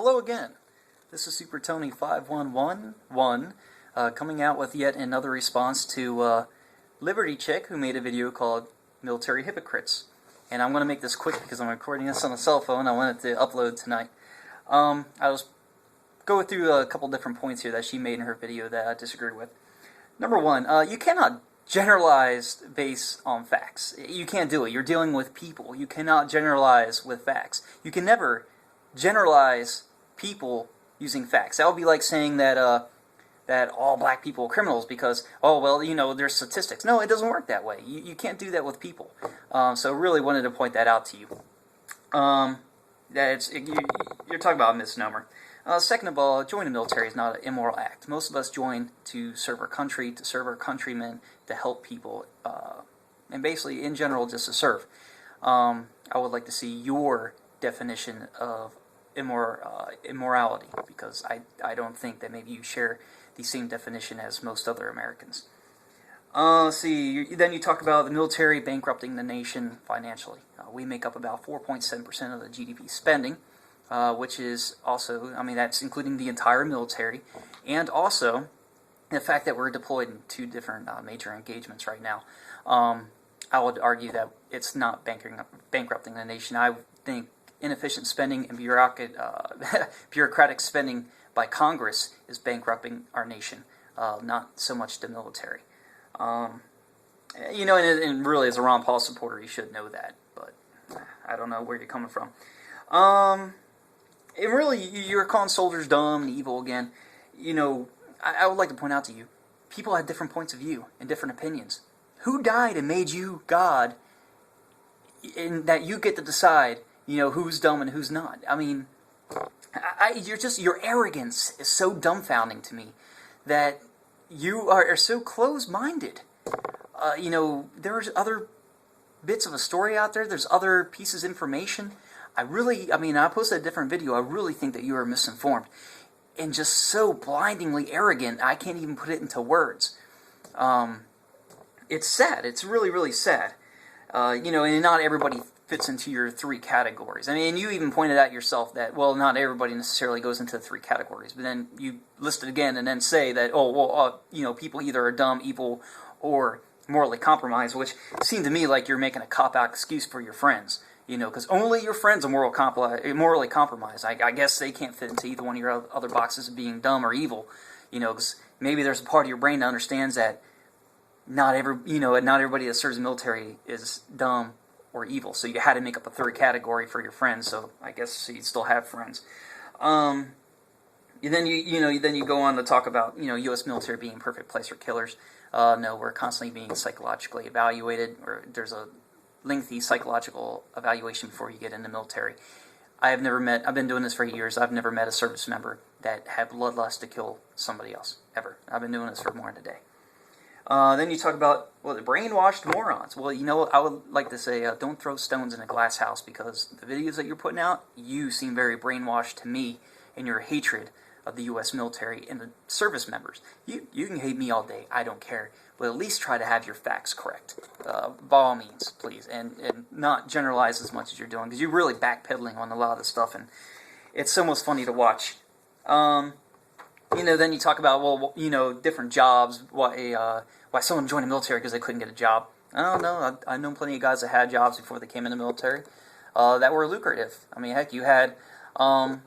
Hello again. This is Super Tony 5111 coming out with yet another response to Liberty Chick, who made a video called Military Hypocrites. And I'm going to make this quick because I'm recording this on a cell phone. I wanted to upload tonight. I was going through a couple different points here that she made in her video that I disagree with. Number one, you cannot generalize based on facts. You can't do it. You're dealing with people. You cannot generalize with facts. You can never generalize people using facts. That would be like saying that that all black people are criminals because, oh, well, you know, there's statistics. No, it doesn't work that way. You can't do that with people. So really wanted to point that out to you. You're talking about a misnomer. Second of all, joining the military is not an immoral act. Most of us join to serve our country, to serve our countrymen, to help people, and basically, in general, just to serve. I would like to see your definition of immorality, because I don't think that maybe you share the same definition as most other Americans. Then you talk about the military bankrupting the nation financially. We make up about 4.7% of the GDP spending, which is also, I mean, that's including the entire military, and also the fact that we're deployed in two different major engagements right now. I would argue that it's not bankrupting the nation. I think inefficient spending and bureaucratic spending by Congress is bankrupting our nation, not so much the military. You know, and really, as a Ron Paul supporter, you should know that, but I don't know where you're coming from. And really, you're calling soldiers dumb and evil again. You know, I would like to point out to you, people have different points of view and different opinions. Who died and made you God, and that you get to decide, you know, who's dumb and who's not? I mean, your arrogance is so dumbfounding to me that you are so close-minded. You know, there's other bits of a story out there. There's other pieces of information. I posted a different video. I really think that you are misinformed and just so blindingly arrogant, I can't even put it into words. It's sad. It's really, really sad. You know, and not everybody fits into your three categories. I mean, and you even pointed out yourself that, well, not everybody necessarily goes into the three categories. But then you list it again and then say that, oh, well, you know, people either are dumb, evil, or morally compromised, which seemed to me like you're making a cop-out excuse for your friends. You know, because only your friends are morally compromised. I guess they can't fit into either one of your other boxes of being dumb or evil. You know, because maybe there's a part of your brain that understands that not everybody that serves the military is dumb or evil. So you had to make up a third category for your friends. So I guess you still have friends. And then you go on to talk about, you know, U.S. military being a perfect place for killers. No, we're constantly being psychologically evaluated, or there's a lengthy psychological evaluation before you get in the military. I've been doing this for years, I've never met a service member that had bloodlust to kill somebody else, ever. I've been doing this for more than a day. Then you talk about, well, the brainwashed morons. Well, you know, I would like to say, don't throw stones in a glass house, because the videos that you're putting out, you seem very brainwashed to me in your hatred of the U.S. military and the service members. You can hate me all day, I don't care. But at least try to have your facts correct, by all means, please, and not generalize as much as you're doing, because you're really backpedaling on a lot of this stuff, and it's almost funny to watch. You know, then you talk about, well, you know, different jobs, why someone joined the military because they couldn't get a job. I don't know. I know plenty of guys that had jobs before they came in the military that were lucrative. I mean, heck, you had the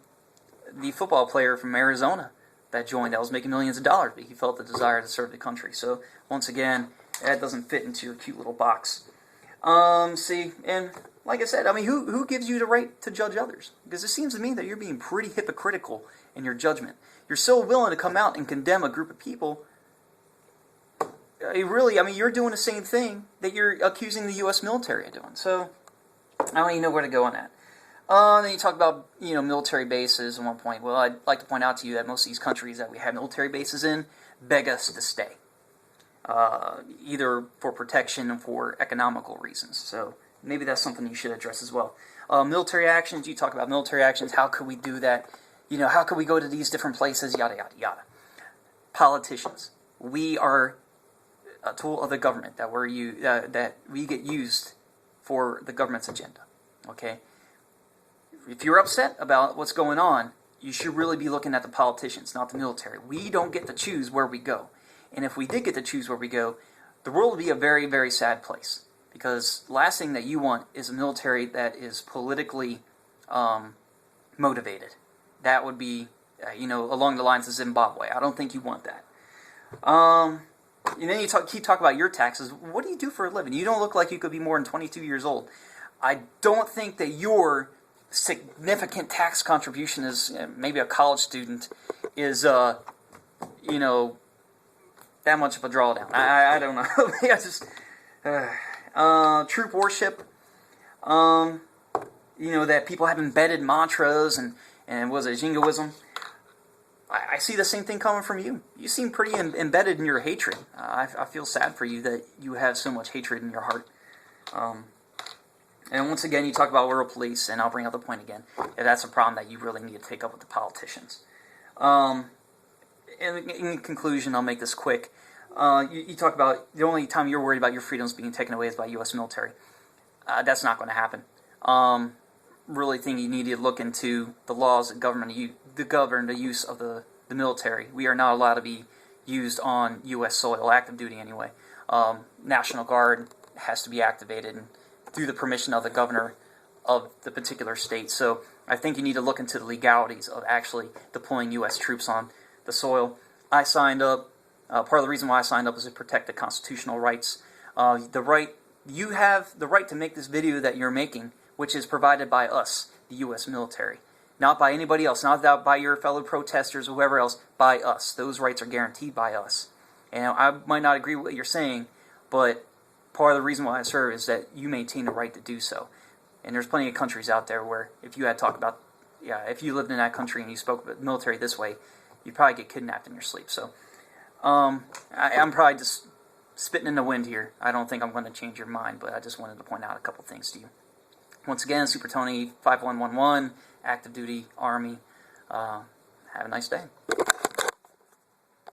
football player from Arizona that joined that was making millions of dollars, but he felt the desire to serve the country. So, once again, that doesn't fit into a cute little box. And like I said, I mean, who gives you the right to judge others? Because it seems to me that you're being pretty hypocritical in your judgment. You're so willing to come out and condemn a group of people. You're doing the same thing that you're accusing the U.S. military of doing. So, I don't even know where to go on that. Then you talk about, you know, military bases at one point. Well, I'd like to point out to you that most of these countries that we have military bases in beg us to stay, either for protection or for economical reasons. So maybe that's something you should address as well. Military actions, you talk about military actions. How could we do that? You know, how could we go to these different places? Yada, yada, yada. Politicians. We are a tool of the government that we get used for the government's agenda. Okay? If you're upset about what's going on, you should really be looking at the politicians, not the military. We don't get to choose where we go. And if we did get to choose where we go, the world would be a very, very sad place. Because the last thing that you want is a military that is politically motivated. That would be, along the lines of Zimbabwe. I don't think you want that. And then you keep talking about your taxes. What do you do for a living? You don't look like you could be more than 22 years old. I don't think that your significant tax contribution as maybe a college student is, that much of a drawdown. I don't know. I just troop worship. That people have embedded mantras and was it jingoism? I see the same thing coming from you. You seem pretty embedded in your hatred. I feel sad for you that you have so much hatred in your heart. And once again, you talk about world police, and I'll bring up the point again. That's a problem that you really need to take up with the politicians. In conclusion, I'll make this quick. You talk about the only time you're worried about your freedoms being taken away is by U.S. military. That's not going to happen. Really think you need to look into the laws that govern the use of the military. We are not allowed to be used on U.S. soil, active duty anyway. National Guard has to be activated and through the permission of the governor of the particular state. So I think you need to look into the legalities of actually deploying U.S. troops on the soil. I signed up. Part of the reason why I signed up is to protect the constitutional rights. You have the right to make this video that you're making, which is provided by us, the U.S. military. Not by anybody else, not by your fellow protesters or whoever else, by us. Those rights are guaranteed by us. And I might not agree with what you're saying, but part of the reason why I serve is that you maintain the right to do so. And there's plenty of countries out there where if you had talked about, if you lived in that country and you spoke about the military this way, you'd probably get kidnapped in your sleep. So I'm probably just spitting in the wind here. I don't think I'm going to change your mind, but I just wanted to point out a couple things to you. Once again, Super Tony 5111, active duty Army. Have a nice day.